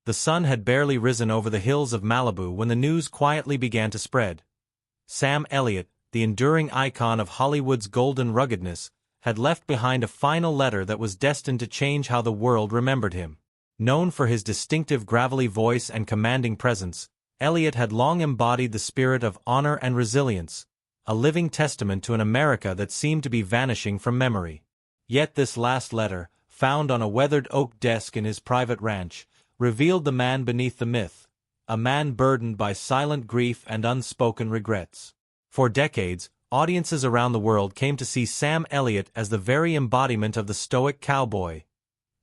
The sun had barely risen over the hills of Malibu when the news quietly began to spread. Sam Elliott, the enduring icon of Hollywood's golden ruggedness, had left behind a final letter that was destined to change how the world remembered him. Known for his distinctive gravelly voice and commanding presence, Elliott had long embodied the spirit of honor and resilience, a living testament to an America that seemed to be vanishing from memory. Yet this last letter, found on a weathered oak desk in his private ranch, revealed the man beneath the myth, a man burdened by silent grief and unspoken regrets. For decades, audiences around the world came to see Sam Elliott as the very embodiment of the stoic cowboy,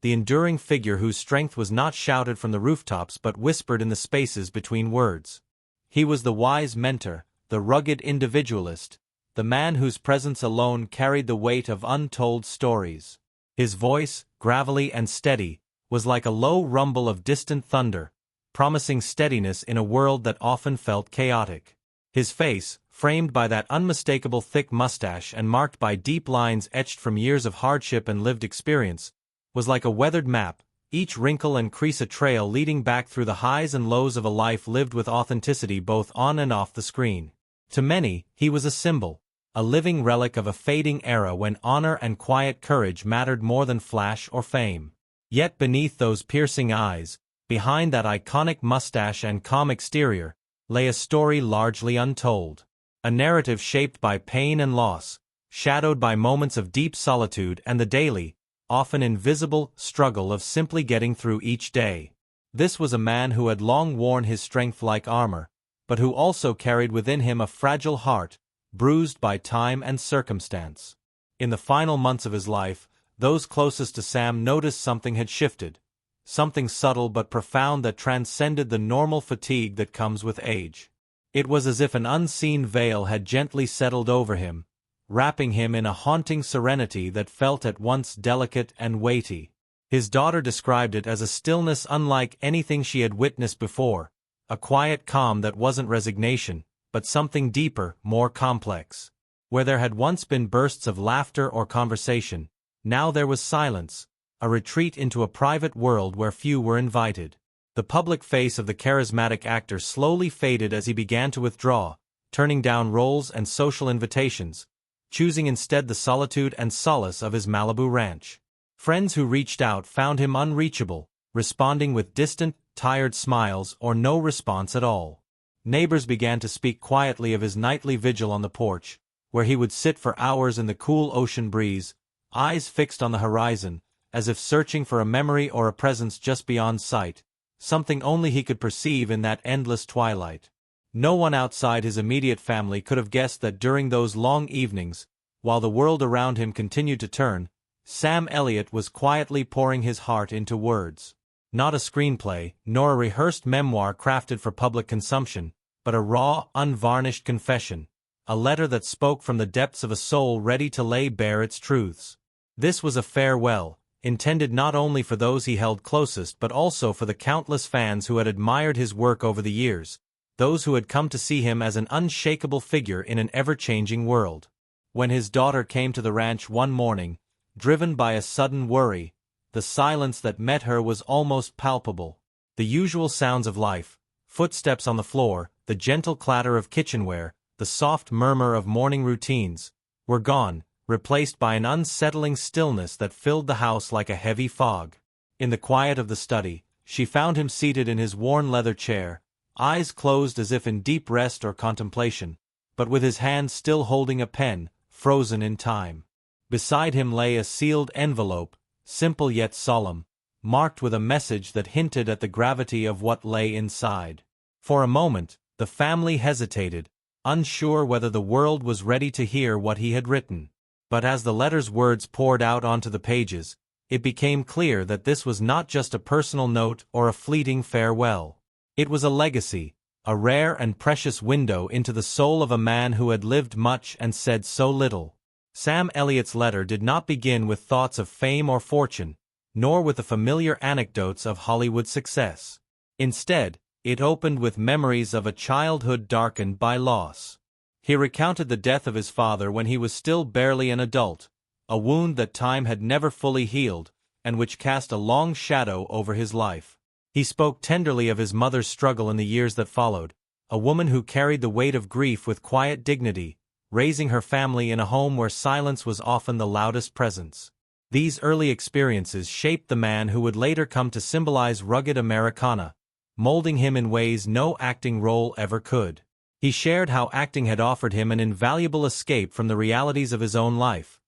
the enduring figure whose strength was not shouted from the rooftops but whispered in the spaces between words. He was the wise mentor, the rugged individualist, the man whose presence alone carried the weight of untold stories. His voice, gravelly and steady, was like a low rumble of distant thunder, promising steadiness in a world that often felt chaotic. His face, framed by that unmistakable thick mustache and marked by deep lines etched from years of hardship and lived experience, was like a weathered map, each wrinkle and crease a trail leading back through the highs and lows of a life lived with authenticity both on and off the screen. To many, he was a symbol, a living relic of a fading era when honor and quiet courage mattered more than flash or fame. Yet beneath those piercing eyes, behind that iconic mustache and calm exterior, lay a story largely untold. A narrative shaped by pain and loss, shadowed by moments of deep solitude and the daily, often invisible, struggle of simply getting through each day. This was a man who had long worn his strength like armor, but who also carried within him a fragile heart, bruised by time and circumstance. In the final months of his life, those closest to Sam noticed something had shifted, something subtle but profound that transcended the normal fatigue that comes with age. It was as if an unseen veil had gently settled over him, wrapping him in a haunting serenity that felt at once delicate and weighty. His daughter described it as a stillness unlike anything she had witnessed before, a quiet calm that wasn't resignation, but something deeper, more complex. Where there had once been bursts of laughter or conversation, now there was silence, a retreat into a private world where few were invited. The public face of the charismatic actor slowly faded as he began to withdraw, turning down roles and social invitations, choosing instead the solitude and solace of his Malibu ranch. Friends who reached out found him unreachable, responding with distant, tired smiles or no response at all. Neighbors began to speak quietly of his nightly vigil on the porch, where he would sit for hours in the cool ocean breeze, eyes fixed on the horizon, as if searching for a memory or a presence just beyond sight, something only he could perceive in that endless twilight. No one outside his immediate family could have guessed that during those long evenings, while the world around him continued to turn, Sam Elliott was quietly pouring his heart into words. Not a screenplay, nor a rehearsed memoir crafted for public consumption, but a raw, unvarnished confession, a letter that spoke from the depths of a soul ready to lay bare its truths. This was a farewell, intended not only for those he held closest but also for the countless fans who had admired his work over the years, those who had come to see him as an unshakable figure in an ever-changing world. When his daughter came to the ranch one morning, driven by a sudden worry, the silence that met her was almost palpable. The usual sounds of life, footsteps on the floor, the gentle clatter of kitchenware, the soft murmur of morning routines, were gone, replaced by an unsettling stillness that filled the house like a heavy fog. In the quiet of the study, she found him seated in his worn leather chair, eyes closed as if in deep rest or contemplation, but with his hand still holding a pen, frozen in time. Beside him lay a sealed envelope, simple yet solemn, marked with a message that hinted at the gravity of what lay inside. For a moment, the family hesitated, unsure whether the world was ready to hear what he had written. But as the letter's words poured out onto the pages, it became clear that this was not just a personal note or a fleeting farewell. It was a legacy, a rare and precious window into the soul of a man who had lived much and said so little. Sam Elliott's letter did not begin with thoughts of fame or fortune, nor with the familiar anecdotes of Hollywood success. Instead, it opened with memories of a childhood darkened by loss. He recounted the death of his father when he was still barely an adult, a wound that time had never fully healed, and which cast a long shadow over his life. He spoke tenderly of his mother's struggle in the years that followed, a woman who carried the weight of grief with quiet dignity, raising her family in a home where silence was often the loudest presence. These early experiences shaped the man who would later come to symbolize rugged Americana, molding him in ways no acting role ever could. He shared how acting had offered him an invaluable escape from the realities of his own life,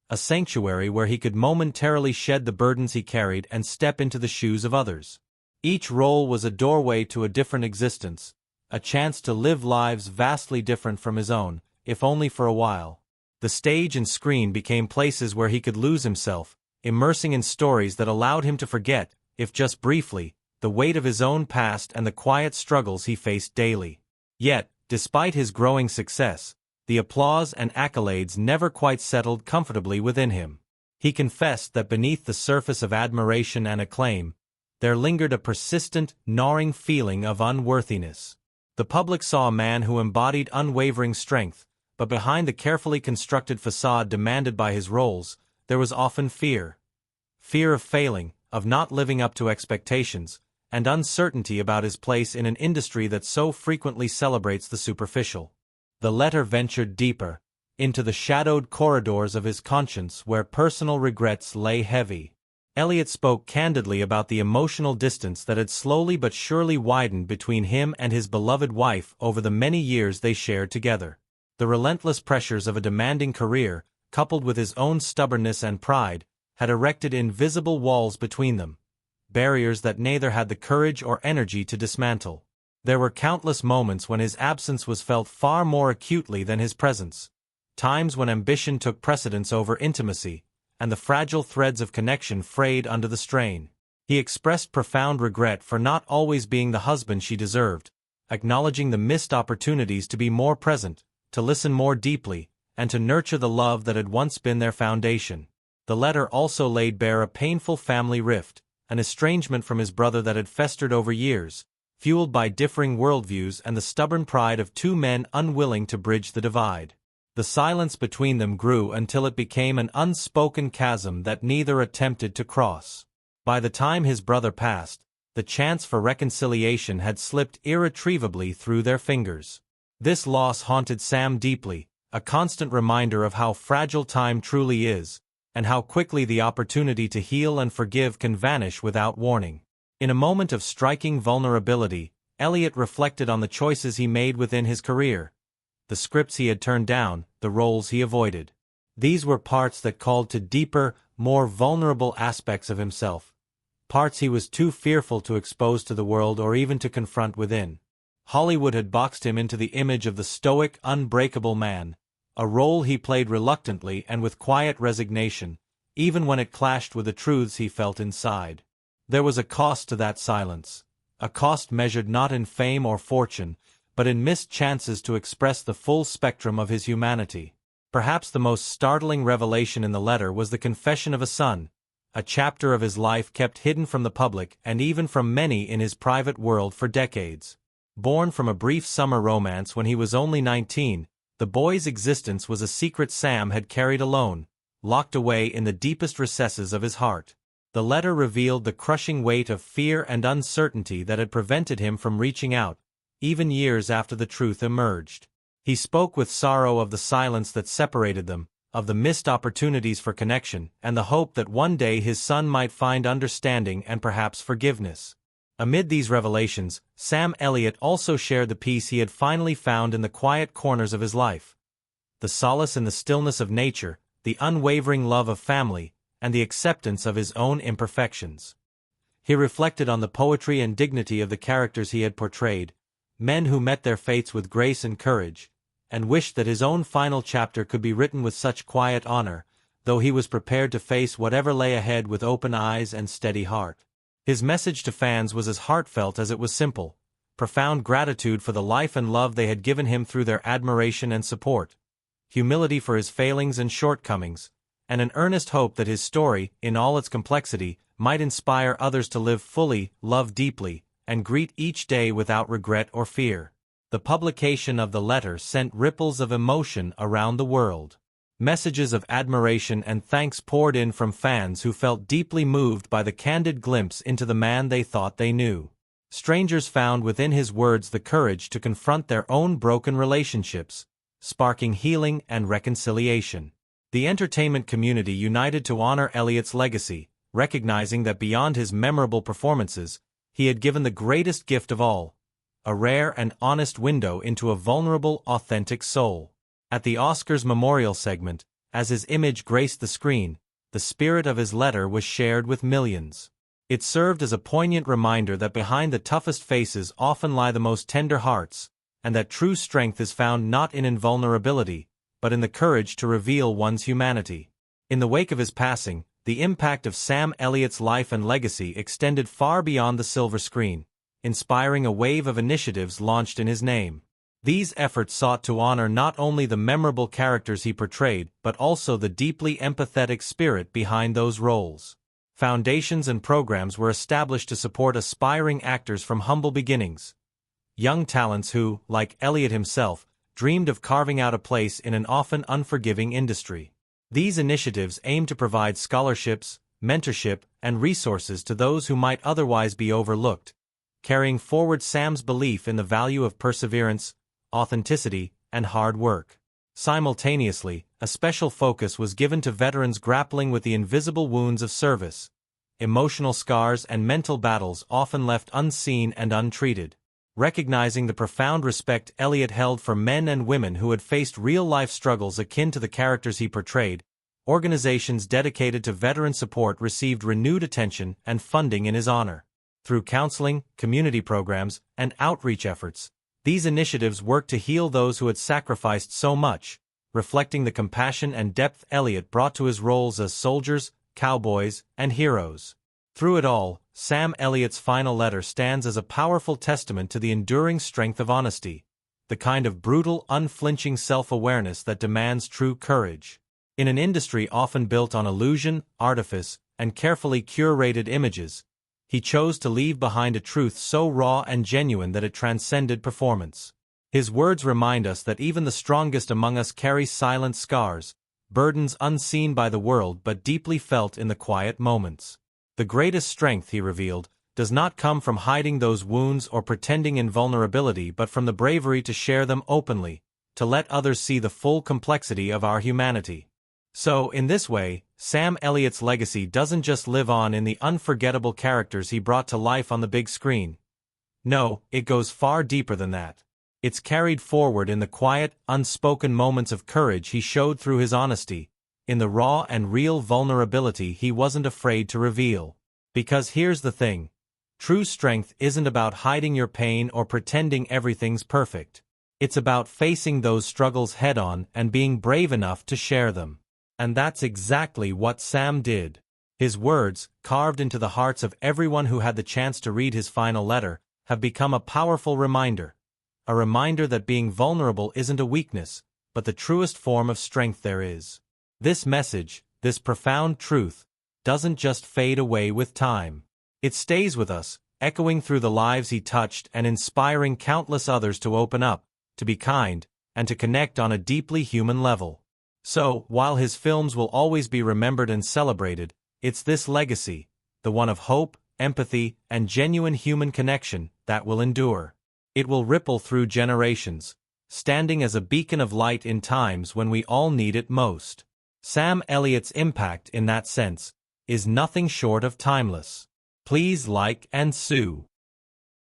a sanctuary where he could momentarily shed the burdens he carried and step into the shoes of others. Each role was a doorway to a different existence, a chance to live lives vastly different from his own, if only for a while. The stage and screen became places where he could lose himself, immersing in stories that allowed him to forget, if just briefly, the weight of his own past and the quiet struggles he faced daily. Yet, despite his growing success, the applause and accolades never quite settled comfortably within him. He confessed that beneath the surface of admiration and acclaim, there lingered a persistent, gnawing feeling of unworthiness. The public saw a man who embodied unwavering strength, but behind the carefully constructed facade demanded by his roles, there was often fear. Fear of failing, of not living up to expectations, and uncertainty about his place in an industry that so frequently celebrates the superficial. The letter ventured deeper, into the shadowed corridors of his conscience where personal regrets lay heavy. Elliott spoke candidly about the emotional distance that had slowly but surely widened between him and his beloved wife over the many years they shared together. The relentless pressures of a demanding career, coupled with his own stubbornness and pride, had erected invisible walls between them, barriers that neither had the courage or energy to dismantle. There were countless moments when his absence was felt far more acutely than his presence, times when ambition took precedence over intimacy, and the fragile threads of connection frayed under the strain. He expressed profound regret for not always being the husband she deserved, acknowledging the missed opportunities to be more present, to listen more deeply, and to nurture the love that had once been their foundation. The letter also laid bare a painful family rift, an estrangement from his brother that had festered over years, fueled by differing worldviews and the stubborn pride of two men unwilling to bridge the divide. The silence between them grew until it became an unspoken chasm that neither attempted to cross. By the time his brother passed, the chance for reconciliation had slipped irretrievably through their fingers. This loss haunted Sam deeply, a constant reminder of how fragile time truly is, and how quickly the opportunity to heal and forgive can vanish without warning. In a moment of striking vulnerability, Elliott reflected on the choices he made within his career, the scripts he had turned down, the roles he avoided. These were parts that called to deeper, more vulnerable aspects of himself, parts he was too fearful to expose to the world or even to confront within. Hollywood had boxed him into the image of the stoic, unbreakable man, a role he played reluctantly and with quiet resignation, even when it clashed with the truths he felt inside. There was a cost to that silence, a cost measured not in fame or fortune, but in missed chances to express the full spectrum of his humanity. Perhaps the most startling revelation in the letter was the confession of a son, a chapter of his life kept hidden from the public and even from many in his private world for decades. Born from a brief summer romance when he was only 19, the boy's existence was a secret Sam had carried alone, locked away in the deepest recesses of his heart. The letter revealed the crushing weight of fear and uncertainty that had prevented him from reaching out, even years after the truth emerged. He spoke with sorrow of the silence that separated them, of the missed opportunities for connection, and the hope that one day his son might find understanding and perhaps forgiveness. Amid these revelations, Sam Elliott also shared the peace he had finally found in the quiet corners of his life. The solace in the stillness of nature, the unwavering love of family, and the acceptance of his own imperfections. He reflected on the poetry and dignity of the characters he had portrayed, men who met their fates with grace and courage, and wished that his own final chapter could be written with such quiet honor, though he was prepared to face whatever lay ahead with open eyes and steady heart. His message to fans was as heartfelt as it was simple, profound gratitude for the life and love they had given him through their admiration and support, humility for his failings and shortcomings, and an earnest hope that his story, in all its complexity, might inspire others to live fully, love deeply, and greet each day without regret or fear. The publication of the letter sent ripples of emotion around the world. Messages of admiration and thanks poured in from fans who felt deeply moved by the candid glimpse into the man they thought they knew. Strangers found within his words the courage to confront their own broken relationships, sparking healing and reconciliation. The entertainment community united to honor Elliott's legacy, recognizing that beyond his memorable performances, he had given the greatest gift of all, a rare and honest window into a vulnerable, authentic soul. At the Oscars memorial segment, as his image graced the screen, the spirit of his letter was shared with millions. It served as a poignant reminder that behind the toughest faces often lie the most tender hearts, and that true strength is found not in invulnerability, but in the courage to reveal one's humanity. In the wake of his passing, the impact of Sam Elliott's life and legacy extended far beyond the silver screen, inspiring a wave of initiatives launched in his name. These efforts sought to honor not only the memorable characters he portrayed but also the deeply empathetic spirit behind those roles. Foundations and programs were established to support aspiring actors from humble beginnings. Young talents who, like Elliott himself, dreamed of carving out a place in an often unforgiving industry. These initiatives aim to provide scholarships, mentorship, and resources to those who might otherwise be overlooked, carrying forward Sam's belief in the value of perseverance, authenticity, and hard work. Simultaneously, a special focus was given to veterans grappling with the invisible wounds of service, emotional scars and mental battles often left unseen and untreated. Recognizing the profound respect Elliott held for men and women who had faced real-life struggles akin to the characters he portrayed, organizations dedicated to veteran support received renewed attention and funding in his honor. Through counseling, community programs, and outreach efforts, these initiatives worked to heal those who had sacrificed so much, reflecting the compassion and depth Elliott brought to his roles as soldiers, cowboys, and heroes. Through it all, Sam Elliott's final letter stands as a powerful testament to the enduring strength of honesty, the kind of brutal, unflinching self-awareness that demands true courage. In an industry often built on illusion, artifice, and carefully curated images, he chose to leave behind a truth so raw and genuine that it transcended performance. His words remind us that even the strongest among us carry silent scars, burdens unseen by the world but deeply felt in the quiet moments. The greatest strength, he revealed, does not come from hiding those wounds or pretending invulnerability but from the bravery to share them openly, to let others see the full complexity of our humanity. So, in this way, Sam Elliott's legacy doesn't just live on in the unforgettable characters he brought to life on the big screen. No, it goes far deeper than that. It's carried forward in the quiet, unspoken moments of courage he showed through his honesty, in the raw and real vulnerability he wasn't afraid to reveal. Because here's the thing. True strength isn't about hiding your pain or pretending everything's perfect. It's about facing those struggles head-on and being brave enough to share them. And that's exactly what Sam did. His words, carved into the hearts of everyone who had the chance to read his final letter, have become a powerful reminder. A reminder that being vulnerable isn't a weakness, but the truest form of strength there is. This message, this profound truth, doesn't just fade away with time. It stays with us, echoing through the lives he touched and inspiring countless others to open up, to be kind, and to connect on a deeply human level. So, while his films will always be remembered and celebrated, it's this legacy, the one of hope, empathy, and genuine human connection, that will endure. It will ripple through generations, standing as a beacon of light in times when we all need it most. Sam Elliott's impact in that sense is nothing short of timeless. Please like and sue.